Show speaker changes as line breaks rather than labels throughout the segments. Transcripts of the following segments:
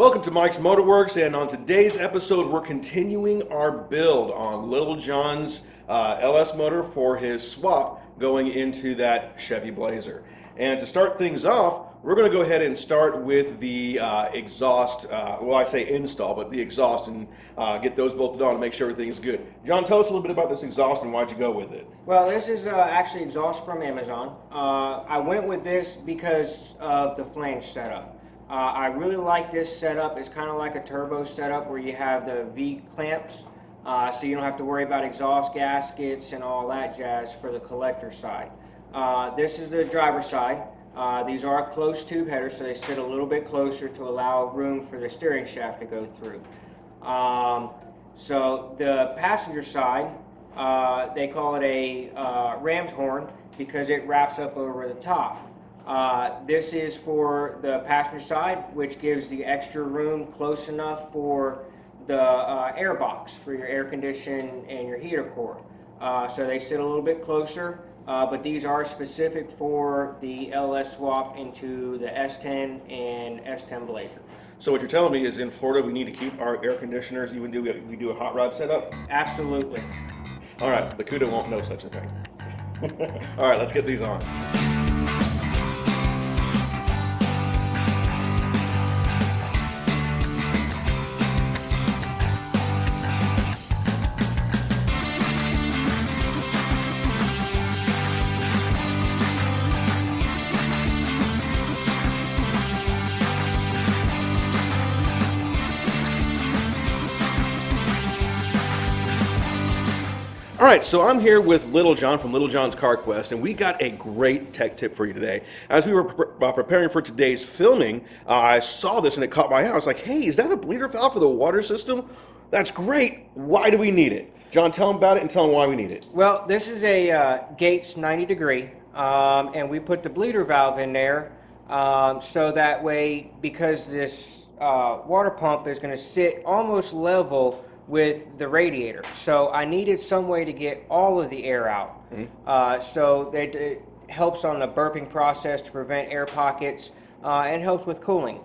welcome to Mike's Motorworks, and on today's episode we're continuing our build on Little John's LS motor for his swap going into that Chevy Blazer. And to start things off, we're going to go ahead and start with the exhaust, well, I say install, but the exhaust, and get those bolted on to make sure everything is good. John, tell us a little bit about this exhaust and why'd you go with it?
Well, this is actually exhaust from Amazon. I went with this because of the flange setup. I really like this setup. It's kind of like a turbo setup where you have the V clamps, so you don't have to worry about exhaust gaskets and all that jazz for the collector side. This is the driver's side. These are closed tube headers, so they sit a little bit closer to allow room for the steering shaft to go through. So the passenger side, they call it a ram's horn because it wraps up over the top. This is for the passenger side, which gives the extra room close enough for the air box for your air condition and your heater core. So they sit a little bit closer, but these are specific for the LS swap into the S10 and S10 Blazer.
So what you're telling me is in Florida we need to keep our air conditioners even though we do a hot rod setup?
Absolutely.
All right, the CUDA won't know such a thing. All right, let's get these on. All right, so I'm here with Little John from Little John's Car Quest, and we got a great tech tip for you today. As we were preparing for today's filming, I saw this and it caught my eye. I was like, hey, is that a bleeder valve for the water system? That's great. Why do we need it? John, tell them about it and tell them why we need it.
Well, this is a Gates 90 degree, and we put the bleeder valve in there so that way, because this water pump is going to sit almost level with the radiator. So I needed some way to get all of the air out. So that it helps on the burping process to prevent air pockets and helps with cooling.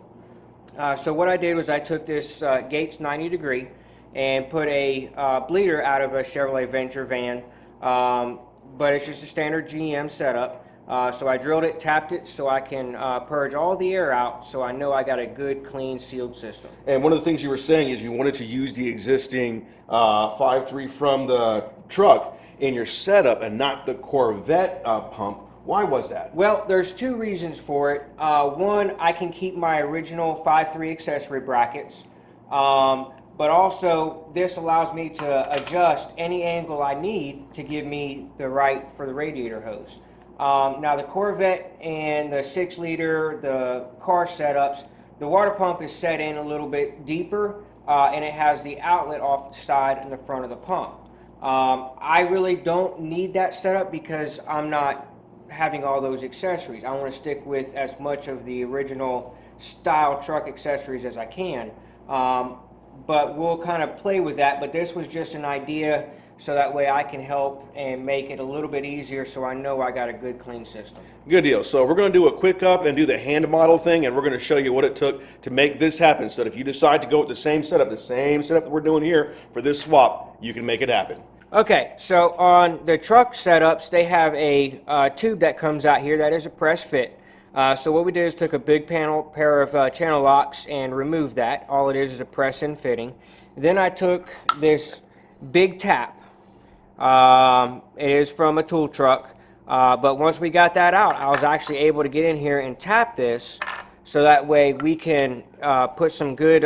So what I did was I took this Gates 90 degree and put a bleeder out of a Chevrolet Venture van, but it's just a standard GM setup. So I drilled it, tapped it, so I can purge all the air out, so I know I got a good, clean, sealed system.
And one of the things you were saying is you wanted to use the existing 5.3 from the truck in your setup and not the Corvette pump. Why was that?
Well, there's two reasons for it. One, I can keep my original 5.3 accessory brackets, but also this allows me to adjust any angle I need to give me the right for the radiator hose. Now the Corvette and the 6-liter, the car setups, the water pump is set in a little bit deeper and it has the outlet off the side and the front of the pump. I really don't need that setup because I'm not having all those accessories. I want to stick with as much of the original style truck accessories as I can. But we'll kind of play with that, but this was just an idea so that way I can help and make it a little bit easier so I know I got a good clean system.
Good deal. So we're going to do a quick up and do the hand model thing, and we're going to show you what it took to make this happen so that if you decide to go with the same setup that we're doing here for this swap, you can make it happen.
Okay, so on the truck setups, they have a tube that comes out here that is a press fit. So what we did is took a big pair of channel locks and removed that. All it is a press-in fitting. Then I took this big tap. It is from a tool truck, but once we got that out, I was actually able to get in here and tap this so that way we can put some good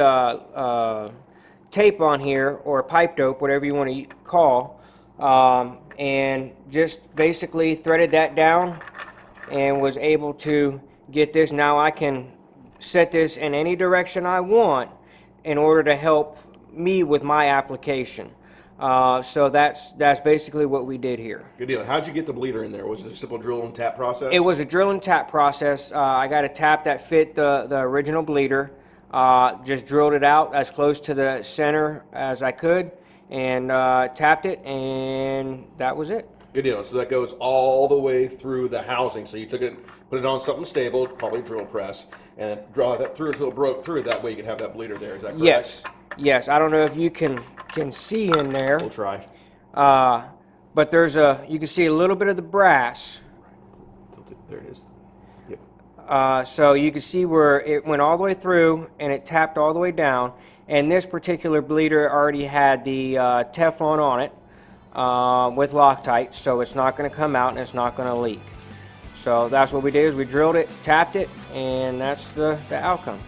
tape on here, or pipe dope, whatever you want to call, and just basically threaded that down and was able to get this. Now I can set this in any direction I want in order to help me with my application. So that's basically what we did here.
Good deal. How'd you get the bleeder in there? Was it a simple drill and tap process?
It was a drill and tap process. I got a tap that fit the original bleeder. Just drilled it out as close to the center as I could and tapped it, and that was it.
Good deal. So that goes all the way through the housing. So you took it put it on something stable, probably drill press, and draw that through until it broke through. That way you can have that bleeder there. Is that correct?
Yes. Yes. I don't know if you can see in there.
We'll try.
But you can see a little bit of the brass.
There it is. Yep.
So you can see where it went all the way through and it tapped all the way down. And this particular bleeder already had the Teflon on it with Loctite, so it's not going to come out and it's not going to leak. So that's what we did, is we drilled it, tapped it, and that's the outcome.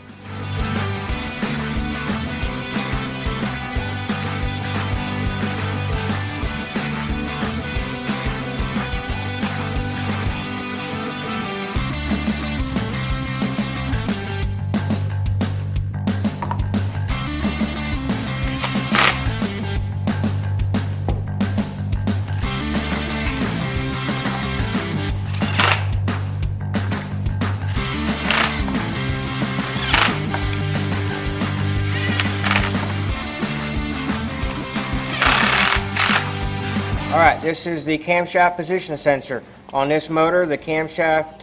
Alright, this is the camshaft position sensor. On this motor, the camshaft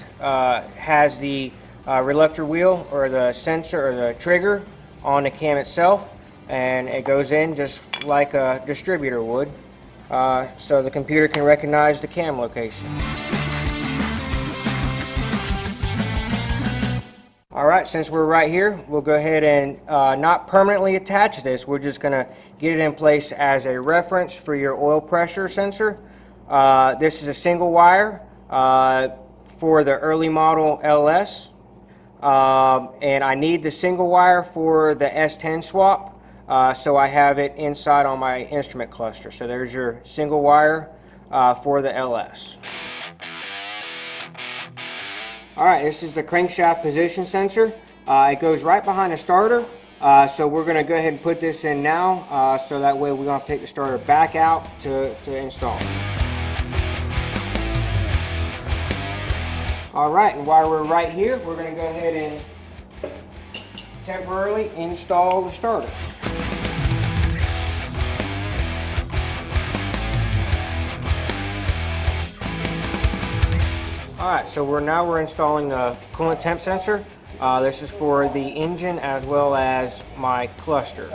has the reluctor wheel, or the sensor, or the trigger on the cam itself, and it goes in just like a distributor would, so the computer can recognize the cam location. Alright, since we're right here, we'll go ahead and not permanently attach this. We're just going to get it in place as a reference for your oil pressure sensor. This is a single wire for the early model LS. And I need the single wire for the S10 swap, so I have it inside on my instrument cluster. So there's your single wire for the LS. Alright, this is the crankshaft position sensor. It goes right behind the starter, so we're going to go ahead and put this in now, so that way we don't have to take the starter back out to install. Alright, and while we're right here, we're going to go ahead and temporarily install the starter. Alright, so we're installing the coolant temp sensor. This is for the engine as well as my cluster.